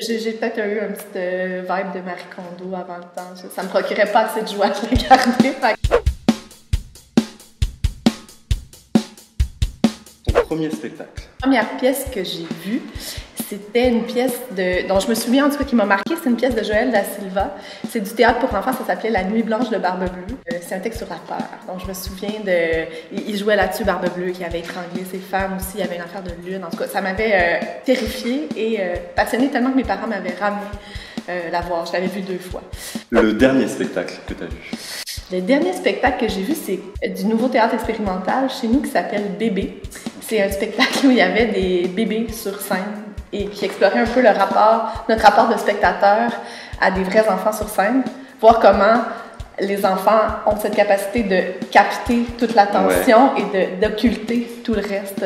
J'ai peut-être eu un petit vibe de Marie Kondo avant le temps. Ça me procurait pas assez de joie de le regarder. Ton premier spectacle? La première pièce que j'ai vue, c'était une pièce dont je me souviens en tout cas qui m'a marquée. C'est une pièce de Joël Da Silva. C'est du théâtre pour enfants, ça s'appelait La Nuit blanche de Barbe Bleue. C'est un texte sur la peur. Donc je me souviens il jouait là-dessus Barbe Bleue qui avait étranglé ses femmes aussi. Il y avait une affaire de lune. En tout cas, ça m'avait terrifiée et passionnée tellement que mes parents m'avaient ramenée la voir. Je l'avais vue 2 fois. Le dernier spectacle que tu as vu? Le dernier spectacle que j'ai vu, c'est du nouveau théâtre expérimental chez nous qui s'appelle Bébé. C'est un spectacle où il y avait des bébés sur scène et qui explorait un peu notre rapport de spectateur à des vrais enfants sur scène, voir comment les enfants ont cette capacité de capter toute l'attention et d'occulter tout le reste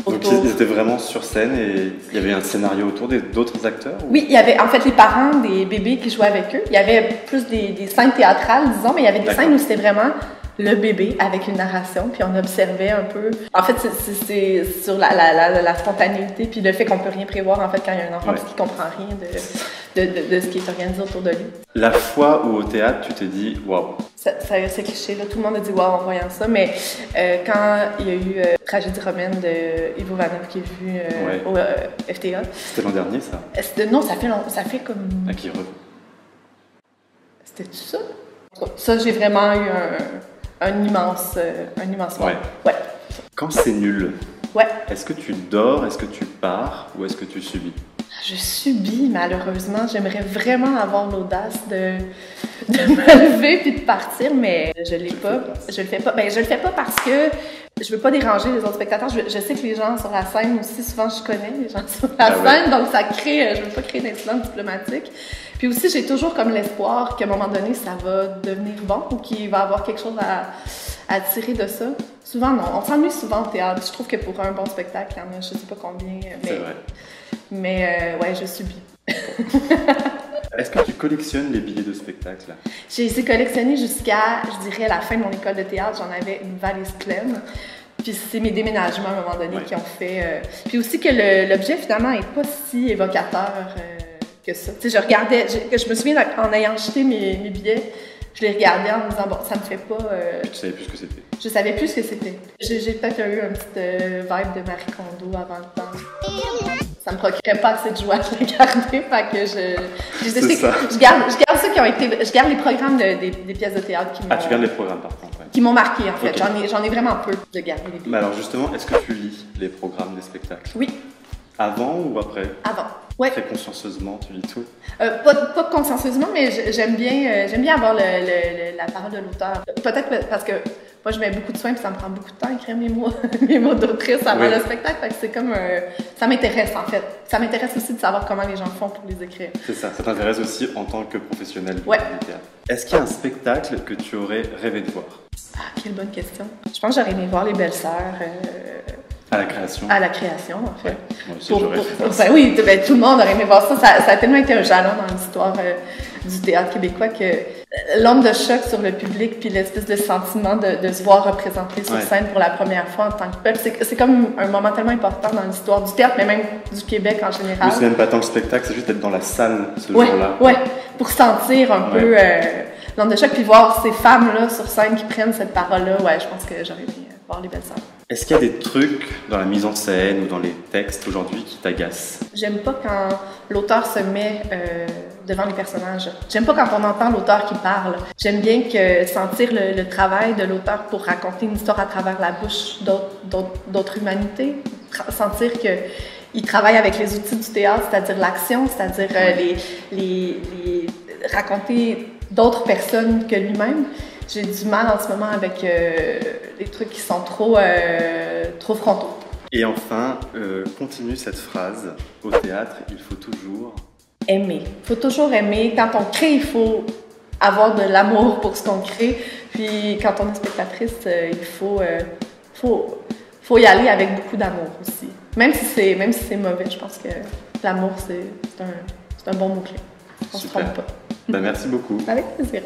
autour. Donc ils étaient vraiment sur scène et il y avait un scénario autour d'autres acteurs? Oui, il y avait en fait les parents des bébés qui jouaient avec eux. Il y avait plus des scènes théâtrales, disons, mais il y avait des scènes où c'était vraiment le bébé avec une narration, puis on observait un peu. En fait, c'est sur la spontanéité, puis le fait qu'on peut rien prévoir en fait quand il y a un enfant qui comprend rien de ce qui est organisé autour de lui. La fois où au théâtre tu t'es dit waouh. C'est cliché, là, tout le monde a dit waouh en voyant ça, mais quand il y a eu Tragédie romaine de Ivo Vanov qui est vu au FTA. C'était l'an dernier ça? Non, ça fait comme. À qui revient? C'était ça? Ça, j'ai vraiment eu un immense moment. Ouais. Quand c'est nul, ouais. Est-ce que tu dors, est-ce que tu pars ou est-ce que tu subis? Je subis, malheureusement. J'aimerais vraiment avoir l'audace de me lever puis de partir, mais je l'ai pas. Je le fais pas. Ben, je le fais pas parce que je veux pas déranger les autres spectateurs. Je sais que les gens sur la scène aussi, souvent je connais les gens sur la scène, donc ça crée. Je veux pas créer d'incidents diplomatiques. Puis aussi, j'ai toujours comme l'espoir qu'à un moment donné, ça va devenir bon ou qu'il va y avoir quelque chose à tirer de ça. Souvent, non. On s'ennuie souvent au théâtre. Je trouve que pour un bon spectacle, il y en a je sais pas combien. C'est vrai. Mais ouais, je subis. Est-ce que tu collectionnes les billets de spectacle? J'ai essayé de collectionner jusqu'à, je dirais, la fin de mon école de théâtre. J'en avais une valise pleine. Puis c'est mes déménagements à un moment donné qui ont fait... Puis aussi que l'objet, finalement, n'est pas si évocateur que ça. Tu sais, je me souviens en ayant acheté mes billets, je les regardais en me disant, bon, ça me fait pas... Tu savais plus ce que c'était? Je savais plus ce que c'était. J'ai peut-être eu un petit vibe de Marie Kondo avant le temps. Ça me procurait pas assez de joie de le regarder, fait que je garde ceux qui ont été... Je garde les programmes des pièces de théâtre qui m'ont... Ah, tu gardes les programmes par contre, qui m'ont marqué, en fait. J'en ai vraiment peu de garder les billets. Mais alors justement, est-ce que tu lis les programmes des spectacles? Oui. Avant ou après? Avant. Ouais. Très consciencieusement, tu lis tout? Pas consciencieusement, mais j'aime bien avoir la parole de l'auteur. Peut-être parce que moi, je mets beaucoup de soin, puis ça me prend beaucoup de temps à écrire mes mots d'autrice avant le spectacle. Fait que c'est comme ça m'intéresse, en fait. Ça m'intéresse aussi de savoir comment les gens font pour les écrire. C'est ça. Ça t'intéresse aussi en tant que professionnel du théâtre. Est-ce qu'il y a un spectacle que tu aurais rêvé de voir? Ah, quelle bonne question. Je pense que j'aurais aimé voir Les Belles-Sœurs. À la création? À la création, en fait. Moi aussi, j'aurais fait ça. Ben oui, tout le monde aurait aimé voir ça. Ça a tellement été un jalon dans l'histoire du théâtre québécois que l'onde de choc sur le public puis l'espèce de sentiment de se voir représenté sur scène pour la première fois en tant que peuple, c'est comme un moment tellement important dans l'histoire du théâtre, mais même du Québec en général. Mais c'est même pas tant le spectacle, c'est juste être dans la salle ce jour-là. Oui, pour sentir un peu l'onde de choc puis voir ces femmes-là sur scène qui prennent cette parole-là. Ouais, je pense que j'aurais aimé voir Les Belles-Sœurs. Est-ce qu'il y a des trucs dans la mise en scène ou dans les textes aujourd'hui qui t'agacent? J'aime pas quand l'auteur se met devant les personnages. J'aime pas quand on entend l'auteur qui parle. J'aime bien sentir le travail de l'auteur pour raconter une histoire à travers la bouche d'autres humanités. Sentir qu'il travaille avec les outils du théâtre, c'est-à-dire l'action, c'est-à-dire raconter d'autres personnes que lui-même. J'ai du mal en ce moment avec les trucs qui sont trop frontaux. Et enfin, continue cette phrase. Au théâtre, il faut toujours... aimer. Il faut toujours aimer. Quand on crée, il faut avoir de l'amour pour ce qu'on crée. Puis quand on est spectatrice, il faut y aller avec beaucoup d'amour aussi. Même si c'est mauvais, je pense que l'amour, c'est un bon mot-clé. On se trompe pas. Ben, merci beaucoup. Avec plaisir.